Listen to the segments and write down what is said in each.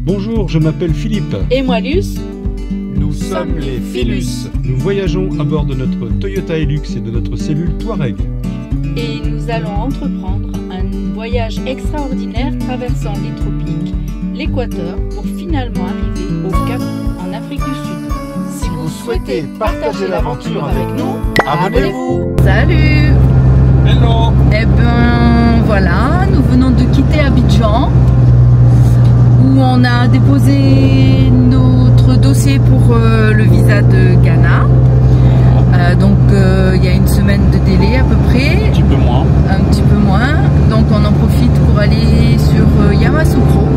Bonjour, je m'appelle Philippe. Et moi Luce. Nous sommes les Philus. Nous voyageons à bord de notre Toyota Hilux et de notre cellule Touareg. Et nous allons entreprendre un voyage extraordinaire traversant les tropiques, l'équateur, pour finalement arriver au Cap en Afrique du Sud. Si vous souhaitez partager l'aventure avec nous, abonnez-vous. Salut! Hello. Eh ben voilà, nous venons de quitter Abidjan, où on a déposé notre dossier pour le visa de Ghana. Donc il y a une semaine de délai à peu près. Un petit peu moins. Un petit peu moins. Donc on en profite pour aller sur Yamoussoukro.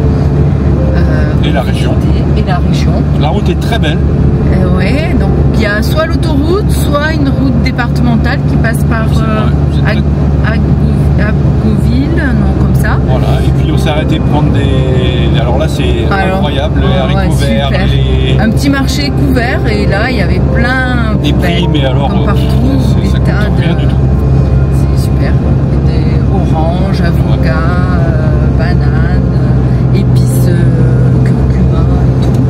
Et la région. Et la région. La route est très belle. Ouais, donc il y a soit l'autoroute, soit une route départementale qui passe par Agoville, non comme ça. Voilà, et puis on s'est arrêté prendre des... Alors là c'est incroyable, les haricots verts, un petit marché couvert, et là il y avait plein des prix, mais alors comme partout, ça coûte rien du tout. C'est super, des oranges, avocats, bananes, épices, curcuma et tout,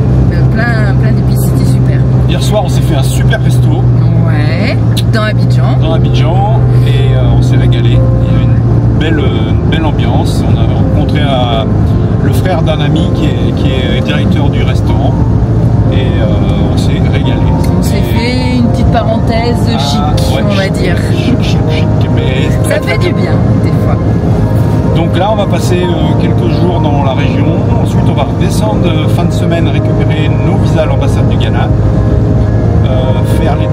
plein d'épices, c'était super. Hier soir on s'est fait un super resto. Ouais, dans Abidjan. Dans Abidjan, et on s'est régalé. Il y a une belle ambiance. On a rencontré le frère d'un ami qui est directeur du restaurant, et on s'est régalé. On s'est fait une petite parenthèse chic, ouais, on va dire. Chic, mais ça fait du bien, des fois. Donc là, on va passer quelques jours dans la région. Ensuite, on va redescendre fin de semaine, récupérer nos visas à l'ambassade du Ghana. Faire les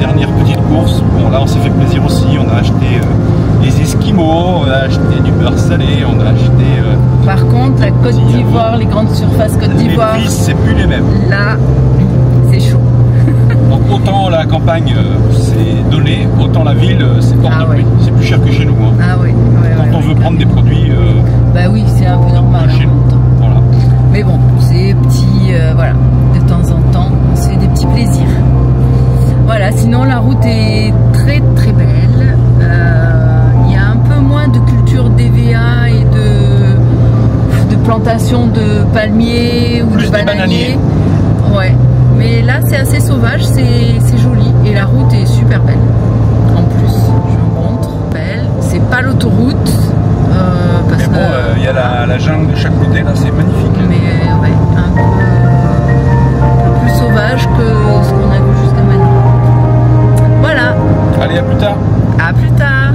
dernières petites courses. Bon, là on s'est fait plaisir aussi, on a acheté des esquimaux, on a acheté du beurre salé, on a acheté... Par contre, la Côte d'Ivoire, les grandes surfaces Côte d'Ivoire... Les prix, c'est plus les mêmes. Là, c'est chaud. Donc autant la campagne, c'est donné, autant la ville, c'est hors de prix. C'est plus cher que chez nous. Hein. Ah oui. Quand on veut prendre des produits... bah oui, c'est un peu normal. Chez nous. Voilà. Mais bon, c'est petit, voilà, de temps en temps, c'est des petits plaisirs. Voilà, sinon la route est très très belle. Il y a un peu moins de culture d'EVA et de plantation de palmiers ou de bananiers. Ouais, mais là c'est assez sauvage, c'est joli, et la route est super belle. En plus, je vous montre, belle. C'est pas l'autoroute. Mais bon, il y a la jungle de chaque côté, là, c'est magnifique. Mais ouais, un peu plus sauvage que ce qu'on a vu jusqu'à maintenant. Voilà. Allez, à plus tard. À plus tard.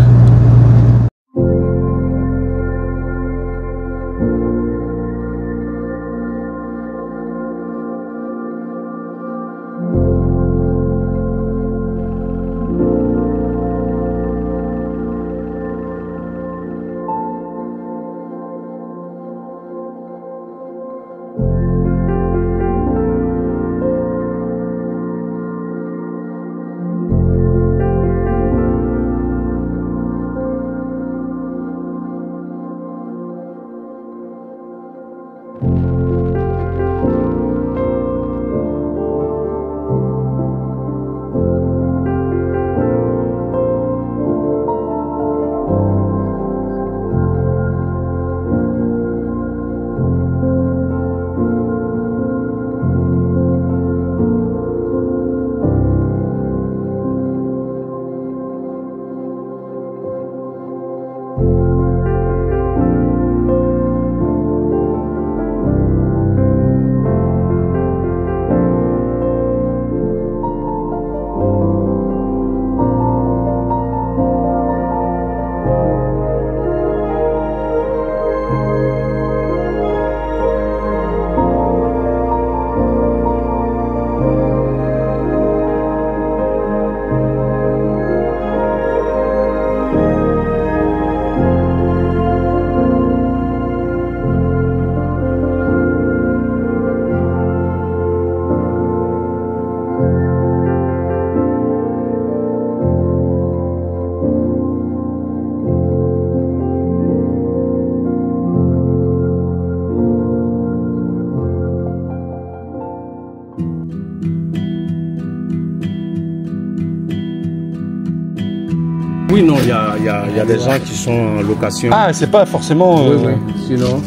Oui, non, il y a des gens qui sont en location. Ah, c'est pas forcément... Oui, oui. Sinon,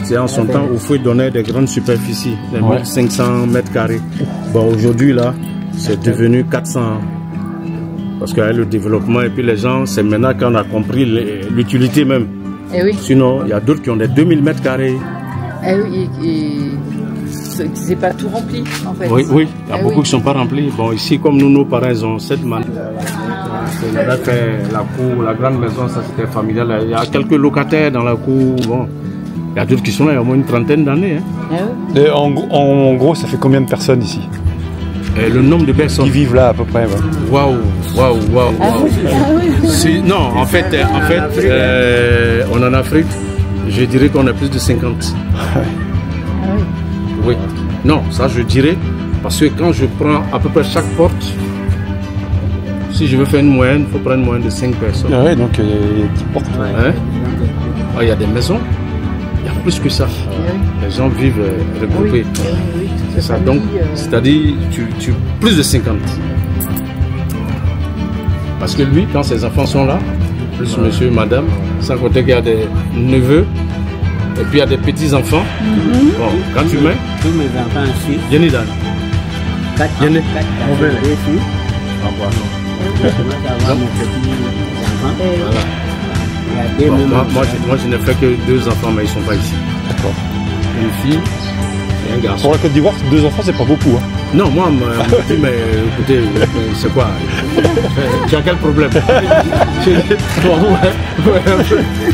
C'est en son temps où il faut donner des grandes superficies, des Ouais. 500 mètres carrés. Bon, aujourd'hui, là, c'est devenu 400. Parce qu'avec le développement et puis les gens, c'est maintenant qu'on a compris l'utilité même. Eh oui. Sinon, il y a d'autres qui ont des 2000 mètres carrés. Eh oui, et c'est pas tout rempli en fait. Oui, oui, il y a Eh beaucoup oui. qui ne sont pas remplis. Bon, ici, comme nous, nos parents, ils ont 7 man. On avait fait la cour, la grande maison, ça c'était familial. Il y a quelques locataires dans la cour. Bon, il y a d'autres qui sont là, il y a au moins une trentaine d'années. Hein. Eh oui. Et en gros, ça fait combien de personnes ici Et le nombre de personnes. qui vivent là à peu près? Ouais. Waouh, waouh, waouh, waouh. Non, en fait, en Afrique, je dirais qu'on a plus de 50. Oui. Non, ça je dirais, parce que quand je prends à peu près chaque porte, si je veux faire une moyenne, il faut prendre une moyenne de 5 personnes. Ah ouais, donc il y a 10 portes. Hein? Ah, il y a des maisons, il y a plus que ça. Les gens vivent regroupés. Oui, C'est ça, donc, c'est-à-dire, tu plus de 50. Parce que lui, quand ses enfants sont là, plus monsieur, madame, sans compter qu'il y a des neveux, et puis il y a des petits-enfants. Bon, quand tu mets, Tous mes enfants ici, Yanni Dan. 4 Il y en a- enfants ici. Ah, bon, non. Je commence à avoir mes petits-enfants. Voilà. Il y a deux Bon, moments. moi, je n'ai fait que 2 enfants, mais ils ne sont pas ici. D'accord. Une fille et un garçon. Pour la Côte d'Ivoire, 2 enfants, c'est pas beaucoup. Hein. Non, moi, on m'a dit, mais écoutez, c'est quoi? Tu as quel problème?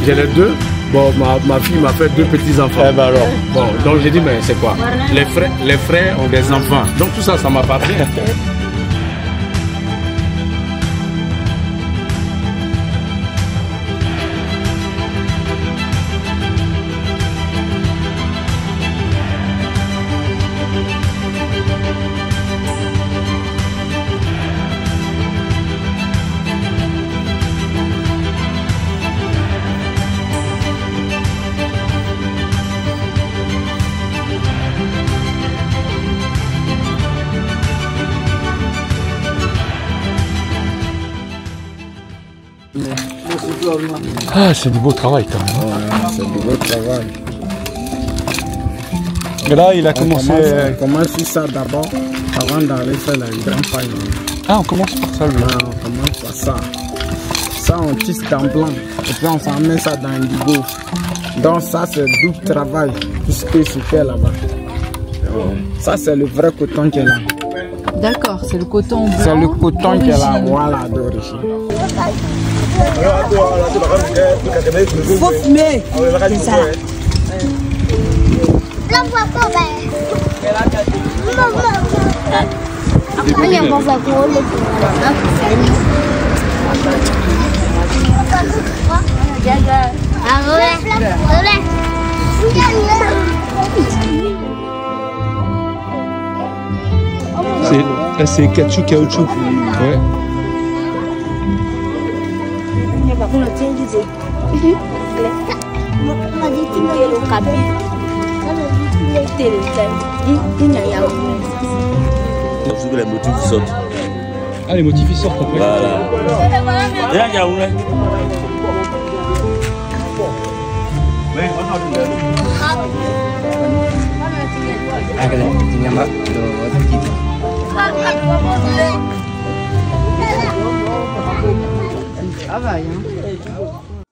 J'ai les 2. Bon, ma fille m'a fait 2 petits-enfants. Eh ben alors. Bon, donc j'ai dit, mais c'est quoi? Les frères ont des enfants. Donc tout ça, ça m'appartient. Ah, c'est du beau travail quand même. C'est du beau travail. Mais là, il a commencé. On commence sur ça d'abord, avant d'aller faire la grande paille. Ah, on commence par ça. Là, on commence par ça. Ça, on tisse dans blanc. Et puis, on s'en met ça dans l'indigo. Donc, ça, c'est double travail. Tout ce que je fais là-bas. Ça, c'est le vrai coton qui est là. D'accord, c'est le coton blanc. C'est le coton qui est là, d'origine. voilà, d'origine. Faut fumer. C'est ça. C'est caoutchouc caoutchouc. Ouais. Surtout les motifs qui sortent. Ah, les motifs ils sortent après. Voilà. Là, il y a où là? Travail, hein.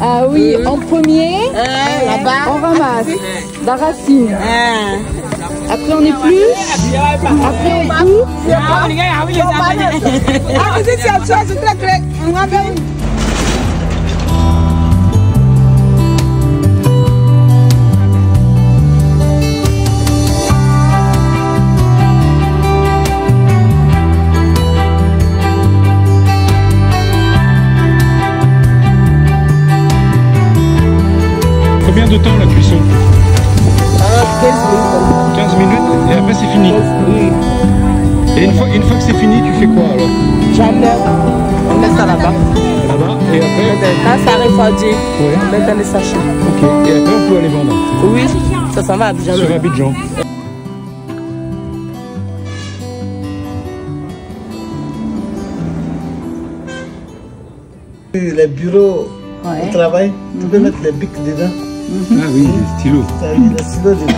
Ah oui, en premier, on ramasse la racine. Après on épluche. Après on coupe. Combien de temps la cuisson? 15 minutes et après c'est fini. Et une fois que c'est fini, tu fais quoi alors? J'enlève. On met ça là-bas. Là-bas et après? Quand ça refroidit, on met dans les sachets. Ok. Et après on peut aller vendre? Oui, ça s'en va à Abidjan. Sur Abidjan. Les bureaux de travail, tu peux mettre les bics dedans. Ah oui, les stylos. Ça a mis les stylos dedans.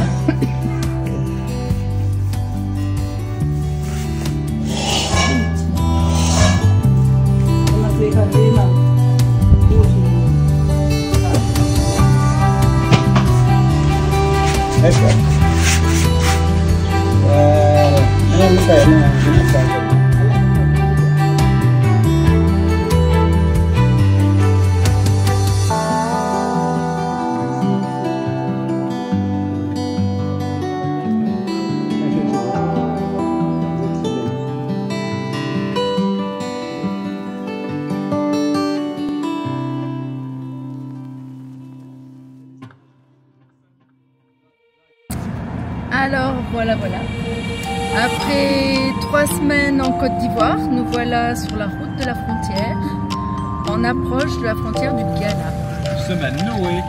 Alors voilà. Après 3 semaines en Côte d'Ivoire, nous voilà sur la route de la frontière. On approche de la frontière du Ghana. Semaine Noé.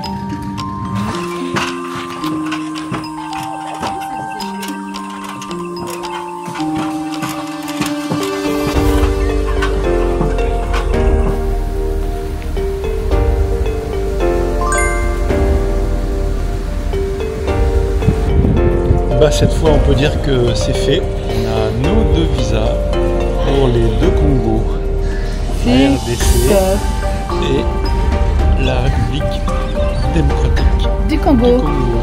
Bah, cette fois on peut dire que c'est fait. On a nos 2 visas pour les 2 Congos. La RDC et la République démocratique Du Congo. du Congo.